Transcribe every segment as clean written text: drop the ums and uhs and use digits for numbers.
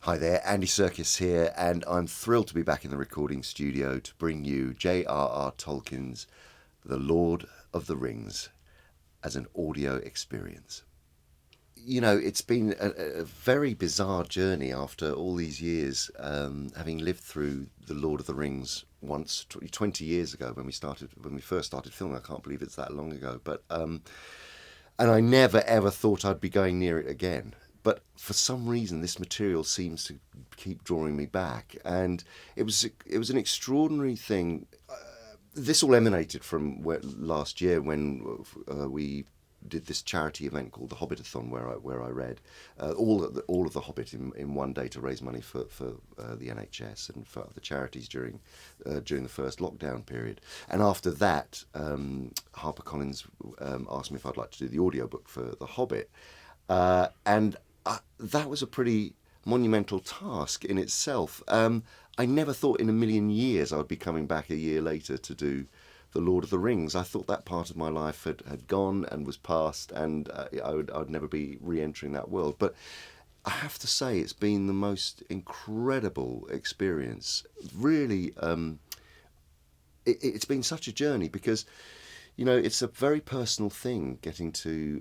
Hi there, Andy Serkis here, and I'm thrilled to be back in the recording studio to bring you J.R.R. Tolkien's The Lord of the Rings as an audio experience. You know, it's been a very bizarre journey after all these years, having lived through The Lord of the Rings once, 20 years ago when we first started filming. I can't believe it's that long ago, but and I never ever thought I'd be going near it again. But for some reason, this material seems to keep drawing me back, and it was an extraordinary thing. This all emanated from last year when we did this charity event called the Hobbitathon, where I read all of the Hobbit in one day to raise money for the NHS and for other charities during the first lockdown period. And after that, HarperCollins asked me if I'd like to do the audiobook for the Hobbit, and that was a pretty monumental task in itself. I never thought in a million years I would be coming back a year later to do The Lord of the Rings. I thought that part of my life had gone and was past, and I'd never be re-entering that world. But I have to say, it's been the most incredible experience. Really, it's been such a journey because, you know, it's a very personal thing getting to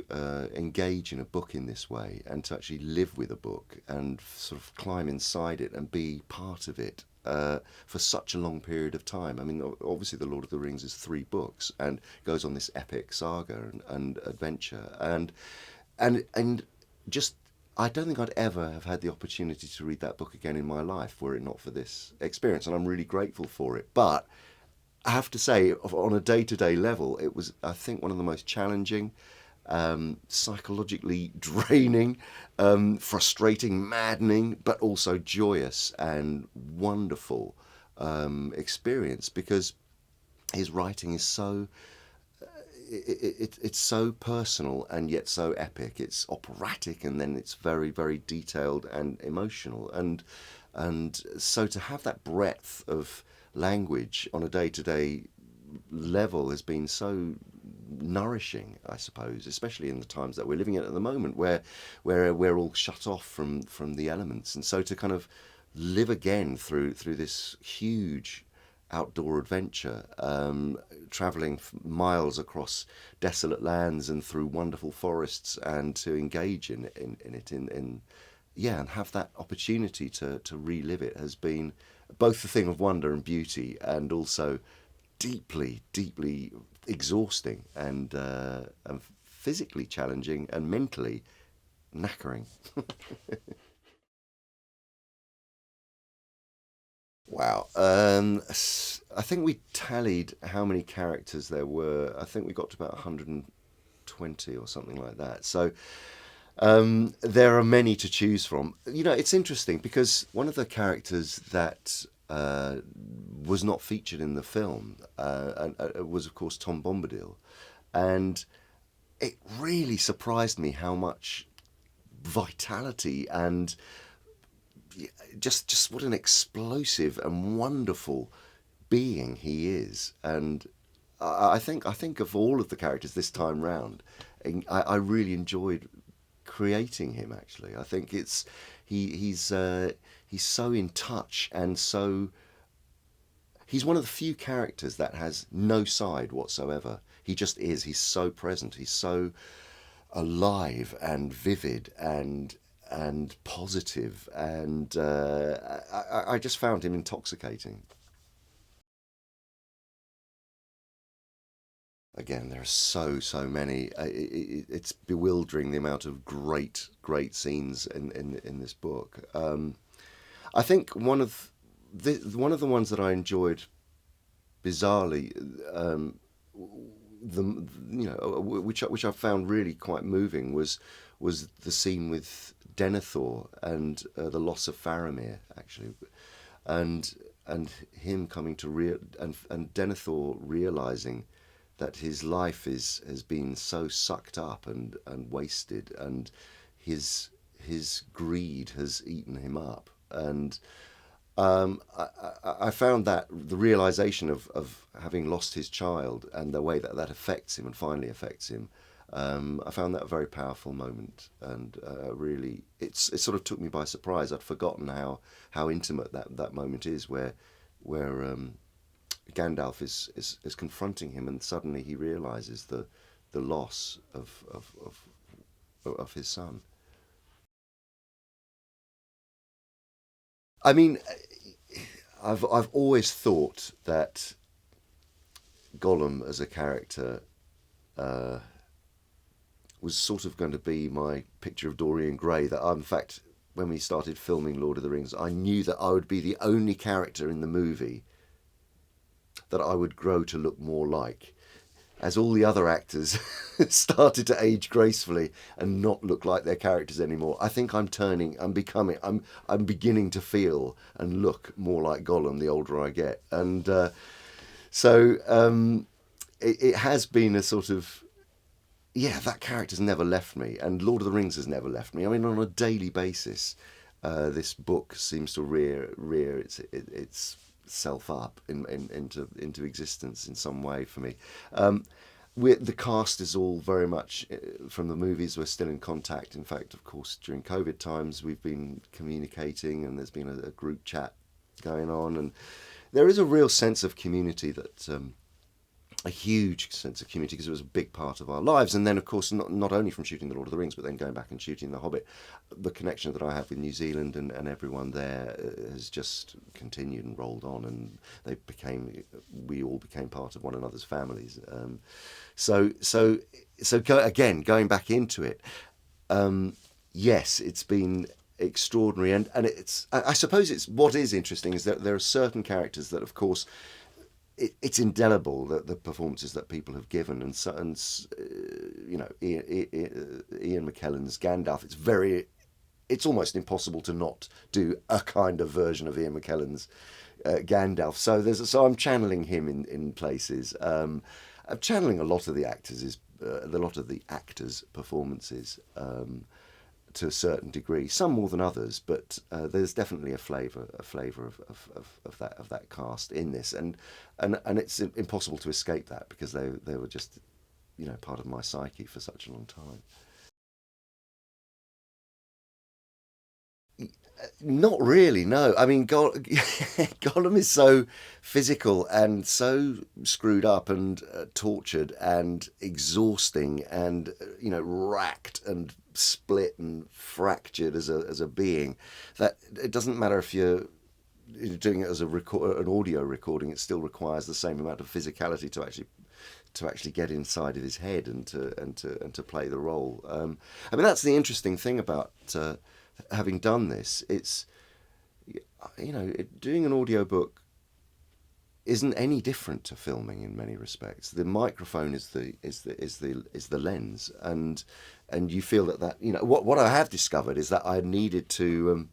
engage in a book in this way and to actually live with a book and sort of climb inside it and be part of it for such a long period of time. I mean, obviously The Lord of the Rings is 3 books and goes on this epic saga and adventure. And just, I don't think I'd ever have had the opportunity to read that book again in my life were it not for this experience, and I'm really grateful for it. But I have to say, on a day-to-day level, it was, I think, one of the most challenging, psychologically draining, frustrating, maddening, but also joyous and wonderful experience, because his writing is so, it's so personal and yet so epic. It's operatic and then it's very, very detailed and emotional. And so to have that breadth of language on a day-to-day level has been so nourishing, I suppose, especially in the times that we're living in at the moment, where we're all shut off from the elements. And so to kind of live again through this huge outdoor adventure, travelling miles across desolate lands and through wonderful forests, and to engage in it, and have that opportunity to relive it has been both a thing of wonder and beauty, and also deeply, deeply exhausting and physically challenging and mentally knackering. Wow. I think we tallied how many characters there were. I think we got to about 120 or something like that. So there are many to choose from. You know, it's interesting because one of the characters that was not featured in the film was, of course, Tom Bombadil. And it really surprised me how much vitality and just what an explosive and wonderful being he is. And I think of all of the characters this time round, I really enjoyed creating him. Actually, I think he's so in touch, and so he's one of the few characters that has no side whatsoever. He just is. He's so present. He's so alive and vivid and positive, and I just found him intoxicating. Again, there are so many. It's bewildering the amount of great scenes in this book. I think one of the ones that I enjoyed bizarrely, which I found really quite moving, was the scene with Denethor and the loss of Faramir, actually, and him coming to and Denethor realizing that his life has been so sucked up and wasted, and his greed has eaten him up. And I found that the realization of having lost his child and the way that affects him and finally affects him I found that a very powerful moment, and really, it sort of took me by surprise. I'd forgotten how intimate that moment is, where Gandalf is confronting him, and suddenly he realizes the loss of his son. I mean, I've always thought that Gollum as a character was sort of going to be my picture of Dorian Gray. That in fact, when we started filming Lord of the Rings, I knew that I would be the only character in the movie that I would grow to look more like, as all the other actors started to age gracefully and not look like their characters anymore. I think I'm beginning to feel and look more like Gollum the older I get. And it has been a sort of, yeah, that character's never left me, and Lord of the Rings has never left me. I mean, on a daily basis, this book seems to rear itself up into existence in some way for me. The cast is all very much from the movies. We're still in contact. In fact, of course, during COVID times, we've been communicating, and there's been a group chat going on, and there is a real sense of community that. A huge sense of community, because it was a big part of our lives. And then, of course, not only from shooting The Lord of the Rings, but then going back and shooting The Hobbit, the connection that I have with New Zealand and everyone there has just continued and rolled on, and we all became part of one another's families. Going back into it, yes, it's been extraordinary, and I suppose it's what is interesting is that there are certain characters that, of course, it's indelible, that the performances that people have given, and Ian McKellen's Gandalf. It's almost impossible to not do a kind of version of Ian McKellen's Gandalf. So I'm channeling him in places. I'm channeling a lot of the actors' performances. To a certain degree, some more than others, but there's definitely a flavour of that cast in this, and it's impossible to escape that, because they were just, part of my psyche for such a long time. Not really, no. I mean, Gollum is so physical and so screwed up and tortured and exhausting and, racked and split and fractured as a being, that it doesn't matter if you're doing it as an audio recording. It still requires the same amount of physicality to actually get inside of his head and to play the role. I mean, that's the interesting thing about having done this. It's doing an audiobook isn't any different to filming in many respects. The microphone is the lens, and you feel that what I have discovered is that I needed to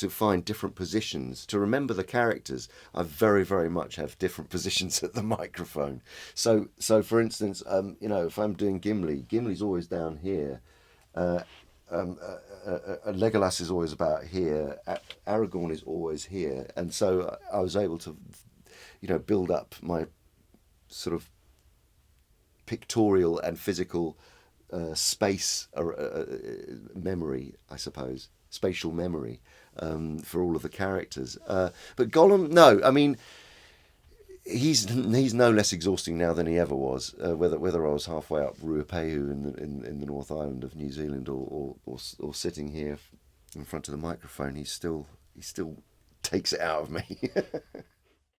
find different positions to remember the characters. I very, very much have different positions at the microphone. So for instance, if I'm doing Gimli's always down here. Legolas is always about here. Aragorn is always here, and so I was able to, build up my sort of pictorial and physical space memory, I suppose, spatial memory for all of the characters. But Gollum, no, I mean, he's no less exhausting now than he ever was. Whether I was halfway up Ruapehu in the North Island of New Zealand or sitting here in front of the microphone, he still takes it out of me.